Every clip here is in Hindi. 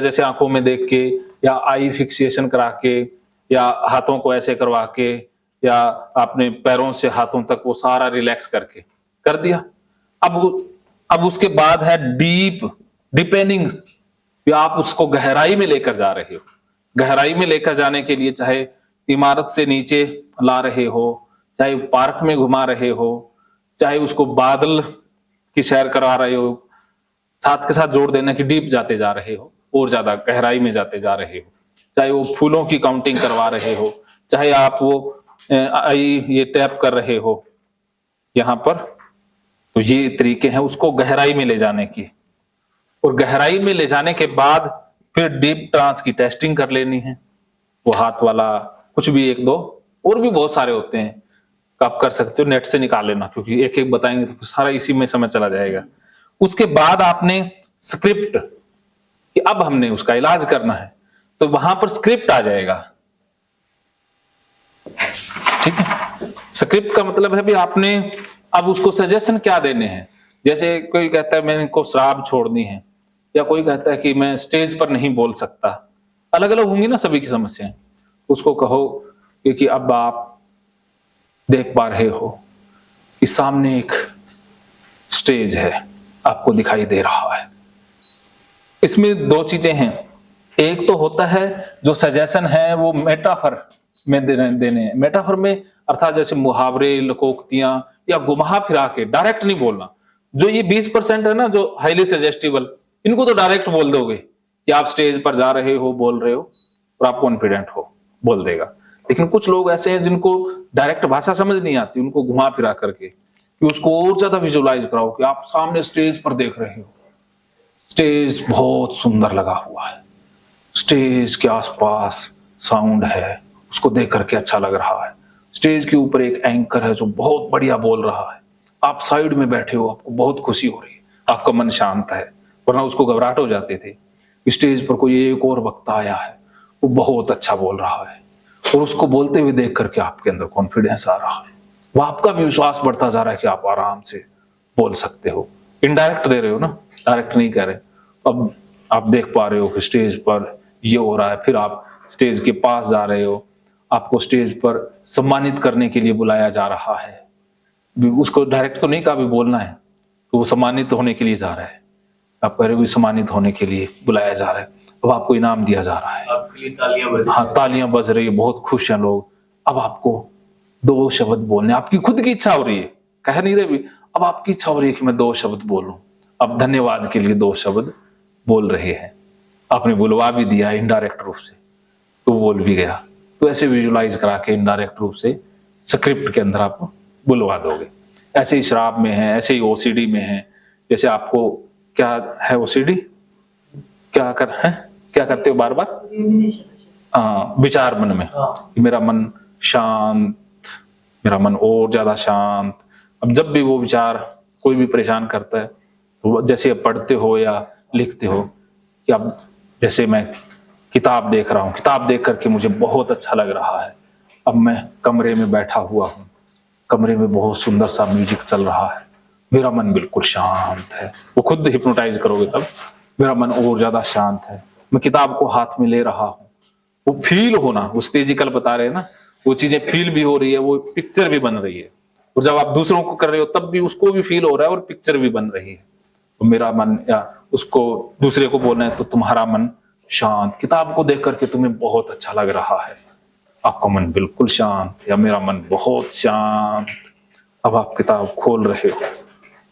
जैसे आंखों में देख के या आई फिक्सेशन करा के या हाथों को ऐसे करवा के या आपने पैरों से हाथों तक वो सारा रिलैक्स करके कर दिया। अब उसके बाद है डीपेनिंग, आप उसको गहराई में लेकर जा रहे हो। गहराई में लेकर जाने के लिए चाहे इमारत से नीचे ला रहे हो, चाहे पार्क में घुमा रहे हो, चाहे उसको बादल की सैर करा रहे हो, साथ के साथ जोड़ देना कि डीप जाते जा रहे हो और ज्यादा गहराई में जाते जा रहे हो, चाहे वो फूलों की काउंटिंग करवा रहे हो, चाहे आप वो ये टैप कर रहे हो यहां पर, तो ये तरीके हैं उसको गहराई में ले जाने की। और गहराई में ले जाने के बाद फिर डीप ट्रांस की टेस्टिंग कर लेनी है। वो हाथ वाला कुछ भी एक दो और भी बहुत सारे होते हैं, आप कर सकते हो, नेट से निकाल लेना, क्योंकि एक एक बताएंगे तो सारा इसी में समय चला जाएगा। उसके बाद आपने स्क्रिप्ट कि अब हमने उसका इलाज करना है, तो वहां पर स्क्रिप्ट आ जाएगा। ठीक है, स्क्रिप्ट का मतलब है भी आपने अब उसको सजेशन क्या देने हैं। जैसे कोई कहता है मैं इनको शराब छोड़नी है, या कोई कहता है कि मैं स्टेज पर नहीं बोल सकता, अलग अलग होंगी ना सभी की समस्याएं। उसको कहो कि अब आप देख पा रहे हो कि सामने एक स्टेज है, आपको दिखाई दे रहा है। इसमें दो चीजें हैं, एक तो होता है जो सजेशन है वो मेटाफर में देने हैं। मेटाफर में अर्थात जैसे मुहावरे, लोकोक्तियां या घुमा फिरा के, डायरेक्ट नहीं बोलना। जो ये 20% है ना जो हाईली सजेस्टिबल, इनको तो डायरेक्ट बोल दोगे कि आप स्टेज पर जा रहे हो, बोल रहे हो और आप कॉन्फिडेंट हो, बोल देगा। लेकिन कुछ लोग ऐसे हैं जिनको डायरेक्ट भाषा समझ नहीं आती, उनको घुमा फिरा करके कि उसको और ज्यादा विजुअलाइज कराओ कि आप सामने स्टेज पर देख रहे हो, स्टेज बहुत सुंदर लगा हुआ है, स्टेज के आसपास साउंड है, उसको देख करके अच्छा लग रहा है, स्टेज के ऊपर एक एंकर है जो बहुत बढ़िया बोल रहा है, आप साइड में बैठे हो, आपको बहुत खुशी हो रही है, आपका मन शांत है। वरना उसको घबराहट हो जाते थे, स्टेज पर कोई एक और वक्ता आया है, वो बहुत अच्छा बोल रहा है, और उसको बोलते हुए देख करके आपके अंदर कॉन्फिडेंस आ रहा है, वो आपका भी विश्वास बढ़ता जा रहा है कि आप आराम से बोल सकते हो। इनडायरेक्ट दे रहे हो ना, डायरेक्ट नहीं कह रहे। अब आप देख पा रहे हो कि स्टेज पर ये हो रहा है, फिर आप स्टेज के पास जा रहे हो, आपको स्टेज पर सम्मानित करने के लिए बुलाया जा रहा है। उसको डायरेक्ट तो नहीं कहा भी बोलना है, तो वो सम्मानित होने के लिए जा रहा है, आप कह रहे हो सम्मानित होने के लिए बुलाया जा रहा है, अब आपको इनाम दिया जा रहा है, आपके लिए तालियां बज रही हाँ तालियां बज रही है, बहुत खुश हैं लोग। अब आपको 2 शब्द बोलने, आपकी खुद की इच्छा हो रही है, कह नहीं रहे भी, अब आपकी इच्छा हो रही है कि मैं 2 शब्द बोलूं। अब धन्यवाद के लिए 2 शब्द बोल रहे हैं, आपने बुलवा भी दिया इनडायरेक्ट रूप से, तो बोल भी गया। तो ऐसे विजुलाइज करा के इनडायरेक्ट रूप से स्क्रिप्ट के अंदर आप बुलवा दोगे। ऐसे ही शराब में है, ऐसे ही ओसीडी में है। जैसे आपको क्या है ओसीडी, क्या करते हो बार बार, विचार मन में कि मेरा मन शांत, मेरा मन और ज्यादा शांत। अब जब भी वो विचार कोई भी परेशान करता है, तो जैसे आप पढ़ते हो या लिखते हो कि अब जैसे मैं किताब देख रहा हूँ, किताब देख करके मुझे बहुत अच्छा लग रहा है, अब मैं कमरे में बैठा हुआ हूँ, कमरे में बहुत सुंदर सा म्यूजिक चल रहा है, मेरा मन बिल्कुल शांत है। वो खुद हिप्नोटाइज करोगे तब, मेरा मन और ज्यादा शांत है, मैं किताब को हाथ में ले रहा हूँ, वो फील होना, उस तेजी कल बता रहे हैं ना, वो चीजें फील भी हो रही है, वो पिक्चर भी बन रही है। और जब आप दूसरों को कर रहे हो तब भी उसको भी फील हो रहा है और पिक्चर भी बन रही है। तो मेरा मन, या उसको दूसरे को बोलना है तो तुम्हारा मन शांत, किताब को देख करके तुम्हें बहुत अच्छा लग रहा है, आपका मन बिल्कुल शांत, या मेरा मन बहुत शांत। अब आप किताब खोल रहे हो,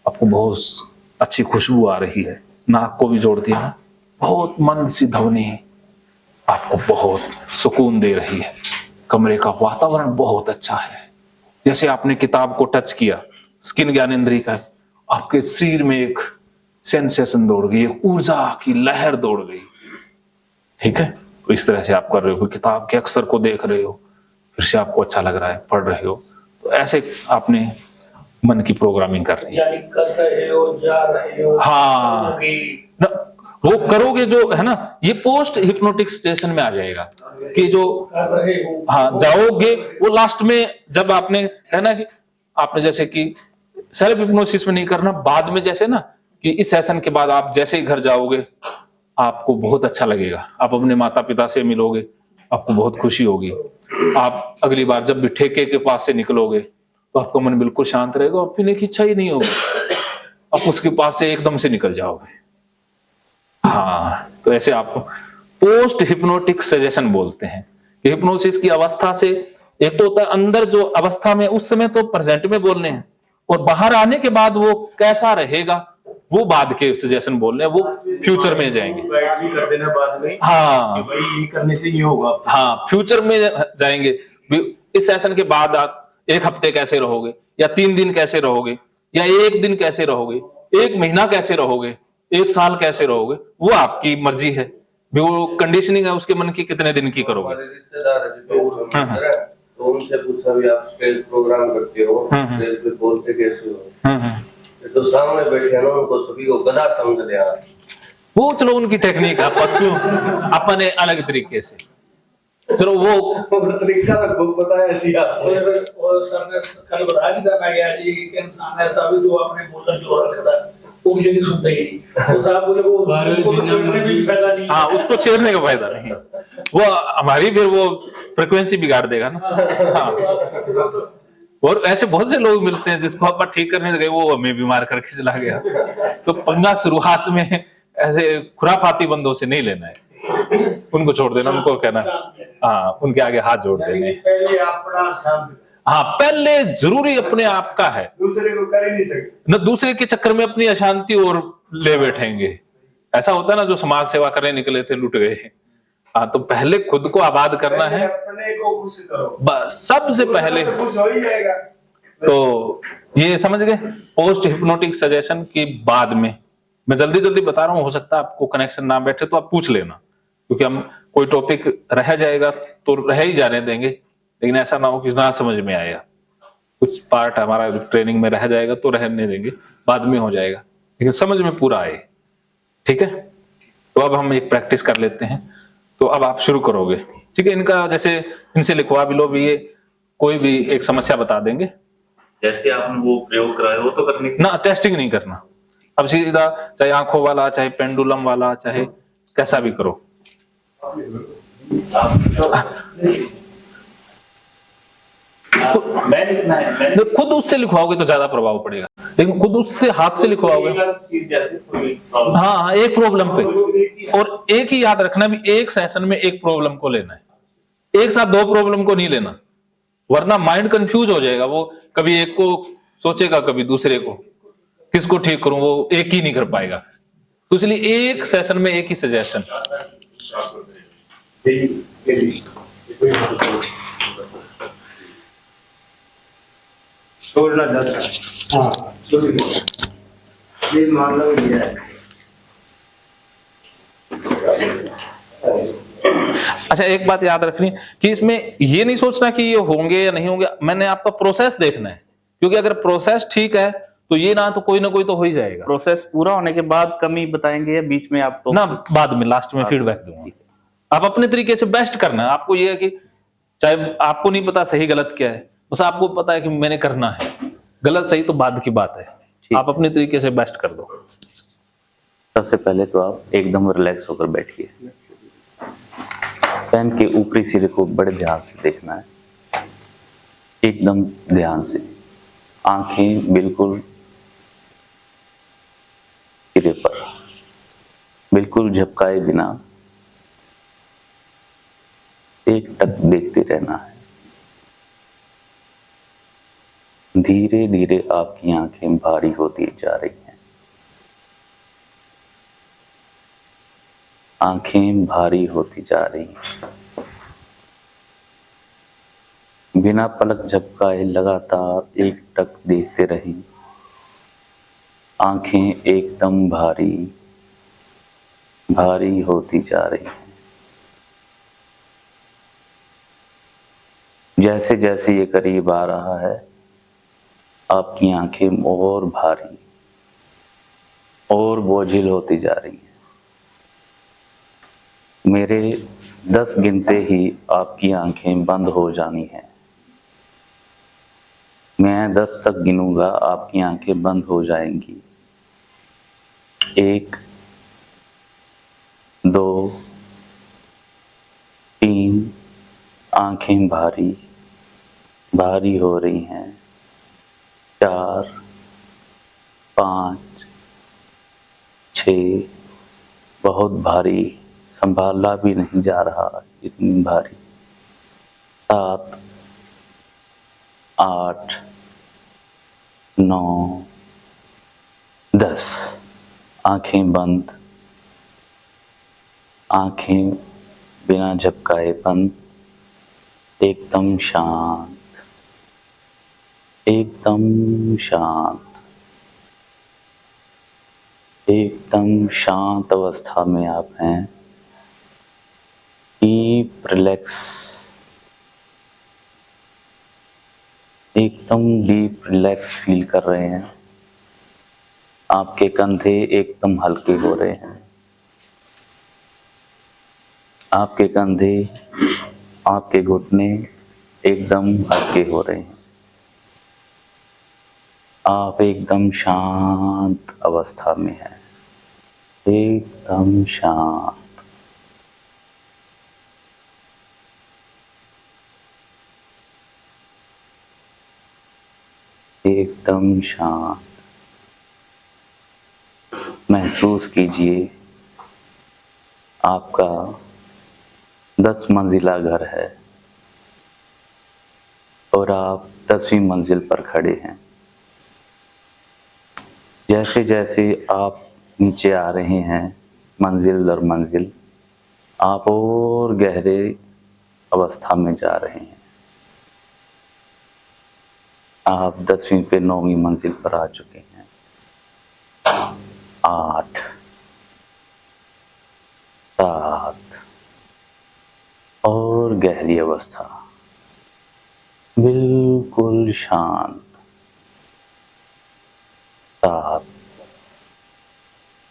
आपको बहुत अच्छी खुशबू आ रही है, नाक को भी जोड़ दिया, बहुत मंद सी ध्वनि आपको बहुत सुकून दे रही है, कमरे का वातावरण बहुत अच्छा है। जैसे आपने किताब को टच किया, स्किन ज्ञानेंद्रिय का, आपके शरीर में एक सेंसेशन दौड़ गई, एक ऊर्जा की लहर दौड़ गई। ठीक है, तो इस तरह से आप कर रहे हो, किताब के अक्षर को देख रहे हो, फिर से आपको अच्छा लग रहा है, पढ़ रहे हो, तो ऐसे आपने मन की प्रोग्रामिंग कर रही है, यानी कर रहे हो, जा रहे हो, हाँ वो करोगे जो है ना, ये पोस्ट हिप्नोटिक स्टेशन में आ जाएगा कि जो कर रहे हो, हाँ जाओगे, वो लास्ट में जब आपने कहना कि आपने जैसे कि सेल्फ हिप्नोसिस में नहीं करना, बाद में जैसे ना कि इस सेशन के बाद आप जैसे ही घर जाओगे, आपको बहुत अच्छा लगेगा। आप अपने माता पिता से मिलोगे, आपको बहुत खुशी होगी। आप अगली बार जब भी ठेके के पास से निकलोगे तो आपका मन बिल्कुल शांत रहेगा और पीने की इच्छा ही नहीं होगी, आप उसके पास से एकदम से निकल जाओगे। हाँ, तो ऐसे आप पोस्ट हिप्नोटिक सजेशन बोलते हैं कि हिप्नोसिस की अवस्था से एक तो होता है अंदर जो अवस्था में उस समय तो प्रेजेंट में बोलने हैं, और बाहर आने के बाद वो कैसा रहेगा वो बाद के सजेशन बोल रहे हैं, वो फ्यूचर में जाएंगे। गाइड भी कर देना बाद में हाँ कि भाई ये करने से ये होगा। हाँ, फ्यूचर में जाएंगे। इस सेशन के बाद आप 1 हफ्ते कैसे रहोगे, या 3 दिन कैसे रहोगे, या 1 दिन कैसे रहोगे, 1 महीना कैसे रहोगे, 1 साल कैसे रहोगे, वो आपकी मर्जी है। वो कंडीशनिंग है उसके मन की, कितने दिन की करोगे। हमारे रिश्तेदार है जो तो उनसे पूछा भी आप स्टेज प्रोग्राम करते हो, स्टेज पे बोलते कैसे हो, तो सामने बैठे हैं ना उनको सभी को गधा समझ लिया। वो चलो उनकी टेक्निक है, अपने अलग तरीके से, चलो वो तरीका तो खूब पता है ऐसी आपको। और सर ने कल बताया कि था गया जी कि इंसान ऐसा भी जो आपने बोला जो रखा था वो किसी की सुनता ही नहीं, तो साहब बोले वो उनको तो छेड़ने में भी फायदा नहीं। हाँ, उसको छेड़ने का फायदा नहीं, वो हमारी फिर वो फ्रिक्वेंसी बिगाड़ देगा ना। हाँ, और ऐसे बहुत से लोग मिलते हैं जिसको आप ठीक करने गए वो हमें बीमार करके चला गया। तो पंगा शुरुआत में ऐसे खुराफाती बंदों से नहीं लेना है, उनको छोड़ देना, उनको कहना हाँ, उनके आगे हाथ जोड़ देने। पहले अपना शांत, हाँ, पहले जरूरी अपने आप का है, दूसरे को कर ही नहीं सकते। न दूसरे के चक्कर में अपनी अशांति और ले बैठेंगे। ऐसा होता है ना, जो समाज सेवा करने निकले थे लुट गए। हाँ, तो पहले खुद को आबाद करना है, अपने को खुश करो बस सबसे पहले। तो खुश हो ही जाएगा। तो ये समझ गए पोस्ट हिप्नोटिक सजेशन के बाद में। मैं जल्दी जल्दी बता रहा हूँ, हो सकता है आपको कनेक्शन ना बैठे तो आप पूछ लेना, क्योंकि हम कोई टॉपिक रह जाएगा तो रह ही जाने देंगे, लेकिन ऐसा ना हो कि ना समझ में आएगा। कुछ पार्ट हमारा ट्रेनिंग में रह जाएगा तो रहने देंगे, बाद में हो जाएगा, लेकिन समझ में पूरा आए। ठीक है, तो अब हम एक प्रैक्टिस कर लेते हैं। तो अब आप शुरू करोगे, ठीक है। इनका जैसे इनसे लिखवा भी लो भी, ये कोई भी एक समस्या बता देंगे। जैसे आपने वो प्रयोग कराया वो तो करने ना टेस्टिंग नहीं करना, अब सीधा चाहे आंखों वाला, चाहे पेंडुलम वाला, चाहे कैसा भी करो। मैं लिखना है, तो खुद उससे लिखवाओगे तो ज्यादा प्रभाव पड़ेगा, लेकिन खुद उससे हाथ से लिखवाओगे। हाँ हाँ, एक प्रॉब्लम पे, और एक ही याद रखना भी, एक सेशन में एक प्रॉब्लम को लेना है, एक साथ 2 प्रॉब्लम को नहीं लेना, वरना माइंड कंफ्यूज हो जाएगा। वो कभी एक को सोचेगा, कभी दूसरे को, किसको ठीक करूं, वो एक ही नहीं कर पाएगा। तो इसलिए एक सेशन में एक ही सजेशन। छोड़ना जाता है। हाँ, ये मान लो ये है। अच्छा, एक बात याद रखनी कि इसमें ये नहीं सोचना कि ये होंगे या नहीं होंगे, मैंने आपका प्रोसेस देखना है, क्योंकि अगर प्रोसेस ठीक है तो ये ना तो कोई हो ही जाएगा। प्रोसेस पूरा होने के बाद कमी बताएंगे या बीच में आप तो ना, बाद में लास्ट में फीडबैक दूंगा। आप अपने तरीके से बेस्ट करना है। आपको ये है कि चाहे आपको नहीं पता सही गलत क्या है, बस आपको पता है कि मैंने करना है, गलत सही तो बाद की बात है, आप अपने तरीके से बेस्ट कर दो। सबसे पहले तो आप एकदम रिलैक्स होकर बैठिए, पेन के ऊपरी सिरे को बड़े ध्यान से देखना है, एकदम ध्यान से, आंखें बिल्कुल सिरे पर, बिल्कुल झपकाए बिना एक टक देखते रहना है। धीरे धीरे आपकी आंखें भारी होती जा रही हैं, आंखें भारी होती जा रही हैं। बिना पलक झपकाए लगातार एक टक देखते रहिए, आंखें एकदम भारी भारी होती जा रही हैं। जैसे जैसे ये करीब आ रहा है, आपकी आंखें और भारी और बोझिल होती जा रही हैं। मेरे 10 गिनते ही आपकी आंखें बंद हो जानी हैं। मैं 10 तक गिनूंगा, आपकी आंखें बंद हो जाएंगी। 1, 2, 3, आंखें भारी भारी हो रही हैं। 4, 5, 6, बहुत भारी, संभाला भी नहीं जा रहा, इतनी भारी। 7, 8, 9, 10, आंखें बंद, आंखें बिना झपकाए बंद, एकदम शांत, एकदम शांत, एकदम शांत अवस्था में आप हैं। डीप रिलैक्स, एकदम डीप रिलैक्स फील कर रहे हैं। आपके कंधे एकदम हल्के हो रहे हैं। आपके कंधे, आपके घुटने एकदम हल्के हो रहे हैं। आप एकदम शांत अवस्था में हैं, एकदम शांत। एकदम शांत। महसूस कीजिए आपका 10 मंजिला घर है और आप 10वीं मंजिल पर खड़े हैं। जैसे जैसे आप नीचे आ रहे हैं मंजिल दर मंजिल, आप और गहरे अवस्था में जा रहे हैं। आप 10वीं पे 9वीं मंजिल पर आ चुके हैं। 8, 7 और गहरी अवस्था, बिल्कुल शांत। 7,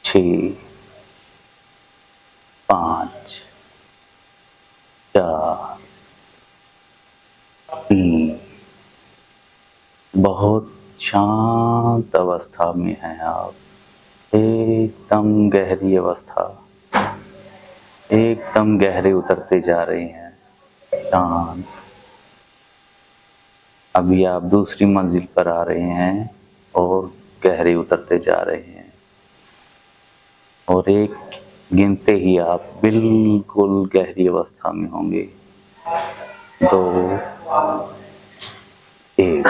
6, 5, 4, 3, बहुत शांत अवस्था में हैं आप, एकदम गहरी अवस्था, एकदम गहरे उतरते जा रहे हैं, शांत। अभी आप दूसरी मंजिल पर आ रहे हैं और गहरे उतरते जा रहे हैं और एक गिनते ही आप बिल्कुल गहरी अवस्था में होंगे। 2, 1।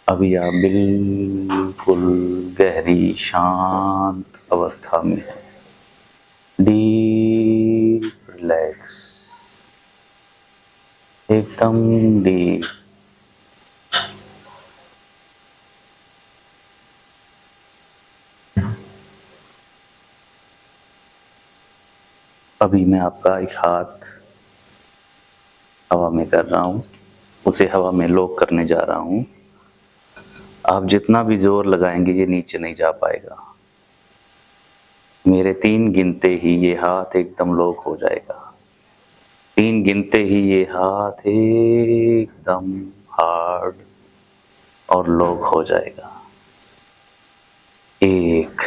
अभी आप बिल्कुल गहरी शांत अवस्था में हैं। डीप रिलैक्स, एकदम डीप। अभी मैं आपका एक हाथ हवा में कर रहा हूँ, उसे हवा में लॉक करने जा रहा हूँ। आप जितना भी जोर लगाएंगे ये नीचे नहीं जा पाएगा। मेरे 3 गिनते ही ये हाथ एकदम लॉक हो जाएगा। 3 गिनते ही ये हाथ एकदम हार्ड और लॉक हो जाएगा। 1,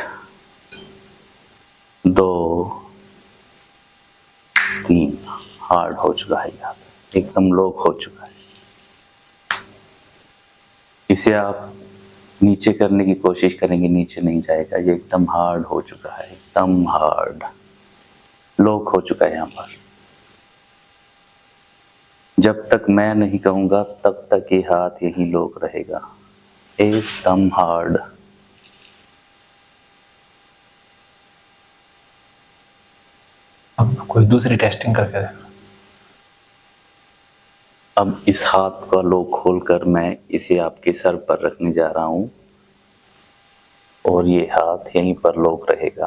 2, 3, हार्ड हो चुका है हाथ, एकदम लॉक हो चुका है। इसे आप नीचे करने की कोशिश करेंगे, नीचे नहीं जाएगा, ये एकदम हार्ड हो चुका है, एकदम हार्ड लॉक हो चुका है यहाँ पर। जब तक मैं नहीं कहूँगा तब तक ये हाथ यहीं लॉक रहेगा, एकदम हार्ड। अब कोई दूसरी टेस्टिंग करके देखना। अब इस हाथ का लॉक खोलकर मैं इसे आपके सर पर रखने जा रहा हूँ और ये हाथ यहीं पर लॉक रहेगा।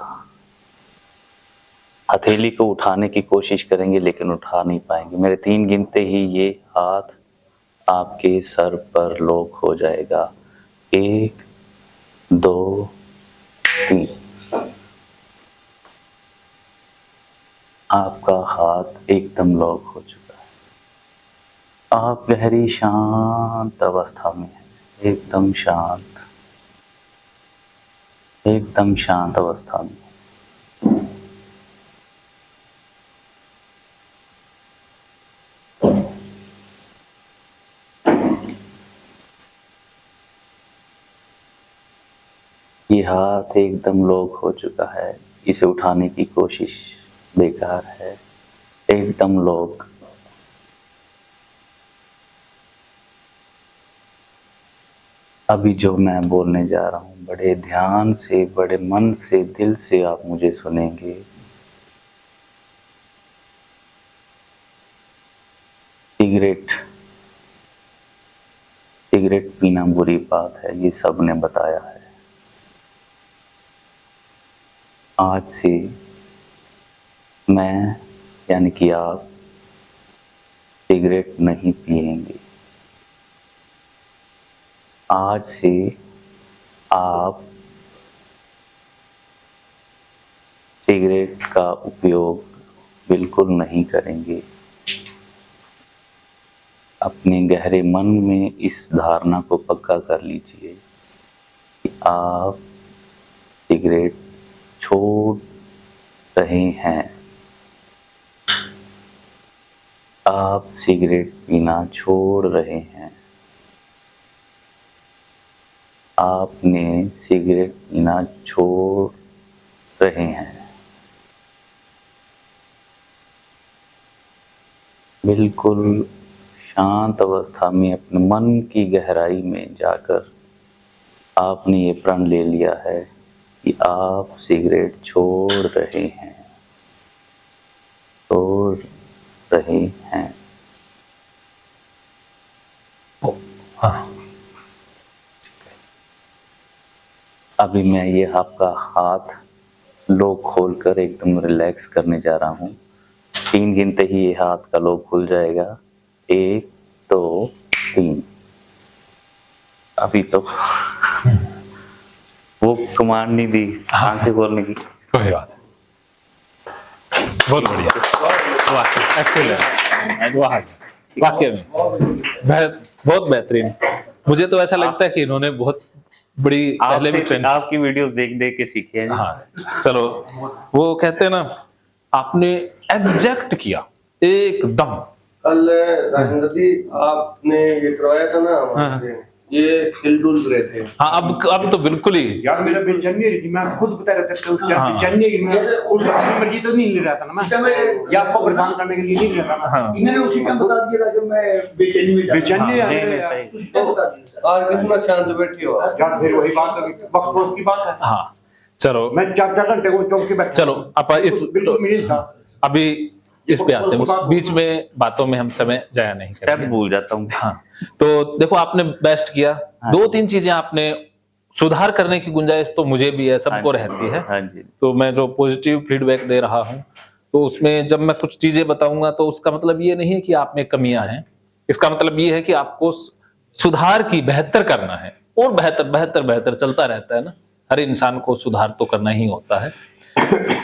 हथेली को उठाने की कोशिश करेंगे लेकिन उठा नहीं पाएंगे। मेरे 3 गिनते ही ये हाथ आपके सर पर लॉक हो जाएगा। 1, 2, 3। आपका हाथ एकदम लॉक हो चुका है। आप गहरी शांत अवस्था में हैं, एकदम शांत। एकदम शांत अवस्था में। ये हाथ एकदम लॉक हो चुका है, इसे उठाने की कोशिश बेकार है, एकदम लॉक। अभी जो मैं बोलने जा रहा हूँ बड़े ध्यान से, बड़े मन से, दिल से आप मुझे सुनेंगे। सिगरेट पीना बुरी बात है, ये सब ने बताया है। आज से मैं यानी कि आप सिगरेट नहीं पिएंगे। आज से आप सिगरेट का उपयोग बिल्कुल नहीं करेंगे। अपने गहरे मन में इस धारणा को पक्का कर लीजिए कि आप सिगरेट छोड़ रहे हैं। आप सिगरेट पीना छोड़ रहे हैं। आपने सिगरेट पीना छोड़ रहे हैं। बिल्कुल शांत अवस्था में अपने मन की गहराई में जाकर आपने ये प्रण ले लिया है कि आप सिगरेट छोड़ रहे हैं, छोड़ रहे हैं। हाँ, अभी मैं ये आपका हाथ लॉक खोलकर एकदम रिलैक्स करने जा रहा हूँ। 3 गिनते ही ये हाथ का लॉक खुल जाएगा। 1 2 3। अभी तो वो कमांड नहीं दी आंखें खोलने की। कोई बात नहीं। बहुत बढ़िया, वाह एक्सीलेंट, वाह वाकई में बहुत बेहतरीन। मुझे तो ऐसा लगता है कि इन्होंने बहुत बड़ी पहले भी ट्रेन आपकी वीडियोस देख देख के सीखे हैं। हाँ चलो, वो कहते हैं ना, आपने एग्जैक्ट किया एकदम। कल राजेंद्र जी आपने ये करवाया था ना हमारे, ये हिलडुल रहे थे। हाँ अब तो बिल्कुल ही यार मेरा बेचैनी रही थी, मैं खुद बता रहा था उस टाइम बेचैनी में उस अपनी मर्जी तो नहीं ले रहा था ना मैं, या आपको परेशान करने के लिए नहीं ले रहा था मैं। हाँ इन्होंने उसी टाइम बता दिया था जब मैं बेचैनी में बेचैनी हाँ, सही। उसी टाइम बता दिया सर। आज कितना शांत बैठी हो यार फिर वही बात होगी, वक्त की बात है। हाँ चलो, मैं 4 घंटे को चौक के बैठा। चलो आप इस बिल्कुल मिल था। अभी इस पे आते हैं, उस बीच में बातों में हम समय जाया नहीं स्टेप करेंगे। भूल जाता हूँ। हाँ तो देखो, आपने बेस्ट किया। हाँ। 2-3 चीजें आपने सुधार करने की गुंजाइश तो मुझे भी है, सबको हाँ जी, रहती है। हाँ जी। तो मैं जो पॉजिटिव फीडबैक दे रहा हूँ, तो उसमें जब मैं कुछ चीजें बताऊंगा तो उसका मतलब ये नहीं है कि आप में कमियां हैं। इसका मतलब ये है कि आपको सुधार की, बेहतर करना है, और बेहतर बेहतर बेहतर चलता रहता है ना। हर इंसान को सुधार तो करना ही होता है।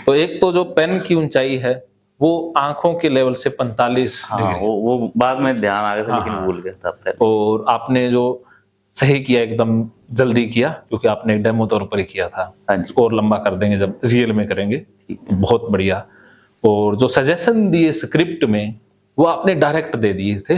तो एक तो जो पेन की ऊंचाई है वो आंखों के लेवल से 45 हाँ, डिग्री, वो बाद में ध्यान आ गया था, लेकिन हाँ। भूल गया था पहले। और आपने जो सही किया, एकदम जल्दी किया, क्योंकि आपने डेमो तौर पर ही किया था। हाँ जी। इसको और लंबा कर देंगे जब रियल में करेंगे। बहुत बढ़िया। और जो सजेशन दिए स्क्रिप्ट में, वो आपने डायरेक्ट दे दिए थे।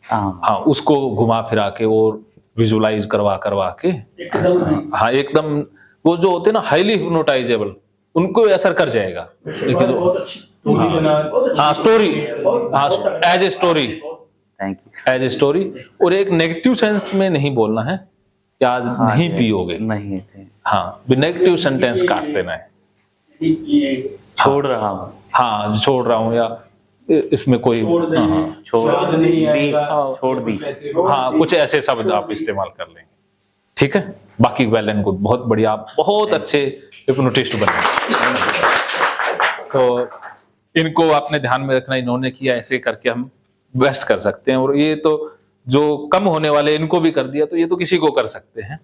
हाँ हाँ, उसको घुमा फिरा के और विजुलाइज करवा के, एकदम नहीं। हाँ एकदम, वो जो होते हैं ना हाईली हिप्नोटाइजेबल, उनको असर कर जाएगा। लेकिन बहुत अच्छी हाँ स्टोरी, हाँ as a story, thank you. As a story. और एक नेगेटिव सेंस में नहीं बोलना है कि आज हाँ नहीं जी, पियोगे। नहीं थे, हाँ, नेगेटिव सेंटेंस काट देना है। ये छोड़ रहा हूँ, हाँ छोड़ रहा हूँ, या इसमें कोई छोड़ देंगे। हाँ, स्वाद नहीं आएगा, छोड़ दी। हाँ कुछ ऐसे शब्द आप इस्तेमाल कर लेंगे, ठीक है। बाकी वेल एंड गुड, बहुत बढ़िया, आप बहुत अच्छे हिप्नोटिस्ट बने। तो इनको आपने ध्यान में रखना, इन्होंने किया, ऐसे करके हम बेस्ट कर सकते हैं। और ये तो जो कम होने वाले, इनको भी कर दिया, तो ये तो किसी को कर सकते हैं।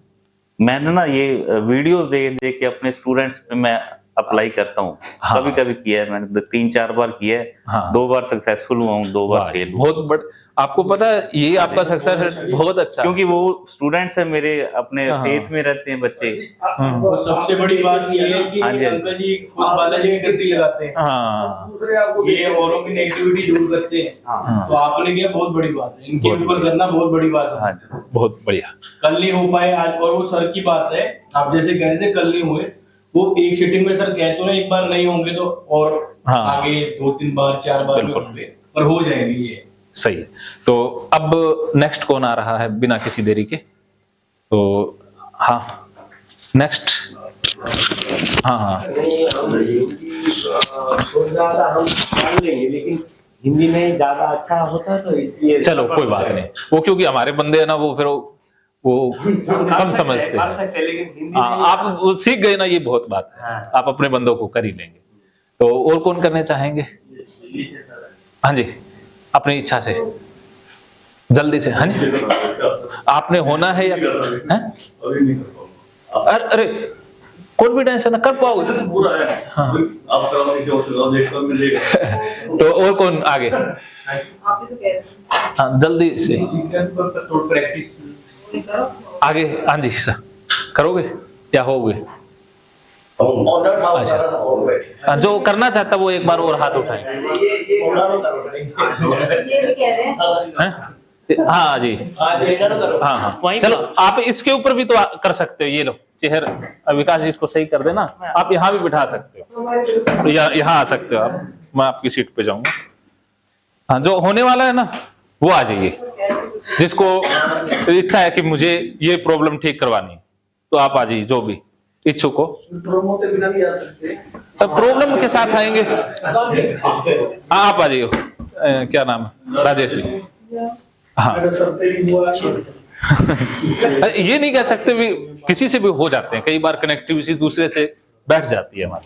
मैंने ना ये वीडियोस देख देख के अपने स्टूडेंट्स पे मैं अप्लाई करता हूँ। कभी कभी किया है मैंने, 3-4 बार किया है। हाँ। 2 बार सक्सेसफुल हुआ हूँ, 2 बार फेल हुआ। बहुत बड़ आपको पता है ये आपका सक्सेस बहुत अच्छा है। क्योंकि वो स्टूडेंट्स है मेरे, अपने हाँ। फेथ में रहते हैं बच्चे। वो सबसे बड़ी बात ये है कि हाँ जी, हाँ जी। अंकल जी खुद बालाजी की ड्यूटी लगाते हैं, हाँ दूसरे आपको ये औरों की नेगेटिविटी दूर करते हैं। हाँ तो आपने किया बहुत बड़ी बात है, इनके ऊपर करना बहुत बड़ी बात हाँ है। जी। बहुत बढ़िया। कल नहीं हो पाए आज, और वो सर की बात है, आप जैसे कह रहे थे कल नहीं हुए, वो एक सिटिंग में सर कहते हो ना एक बार नहीं होंगे तो और हाँ। आगे 2-3 बार 4 बार भी बिल्कुल। होंगे, पर हो जाएंगे ये। सही है। तो अब नेक्स्ट कौन आ रहा है बिना किसी देरी के? तो हाँ नेक्स्ट, हाँ हाँ हम मान लेंगे, लेकिन हिंदी में ज्यादा अच्छा होता तो इसलिए चलो कोई बात नहीं, वो क्योंकि हमारे बंदे है ना वो फिर वो कम समझते कर हैं। सकते हैं, लेकिन हिंदी हाँ, में आप वो सीख गए ना, ये बहुत बात है। हाँ। आप अपने बंदों को कर ही लेंगे। तो और कौन करने चाहेंगे? हाँ जी, अपनी इच्छा से जल्दी से। हाँ जी, आपने होना है या हैं? अरे कॉन्फिडेंस है ना, कर पाओगे। हाँ। तो और कौन आगे? आप ही तो कह रहे हैं। हाँ जल्दी से प्रैक्टिस आगे। हाँ जी सर, करोगे या होगे? अच्छा। हाँ, जो करना चाहता वो एक बार और हाथ उठाए। ये भी कह रहे हैं। हैं? हाँ जी, हाँ हाँ चलो, आप इसके ऊपर भी तो कर सकते हो। ये लो चेहरा, विकास जी इसको सही कर देना। आप यहाँ भी बिठा सकते हो, हमारे तरफ से यहाँ आ सकते हो आप। मैं आपकी सीट पे जाऊंगा। हाँ, जो होने वाला है ना वो आ जाइए। जिसको इच्छा है कि मुझे ये प्रॉब्लम ठीक करवानी है, तो आप आ जाइए, जो भी इच्छुक हो। प्रोमो के बिना भी आ सकते हैं। तब प्रॉब्लम के साथ आएंगे। हाँ आप आ जाइए। क्या नाम है? राजेश जी। हाँ अगर सब तेरी हुआ ये नहीं कह सकते भी, किसी से भी हो जाते हैं कई बार, कनेक्टिविटी दूसरे से बैठ जाती है हमारी।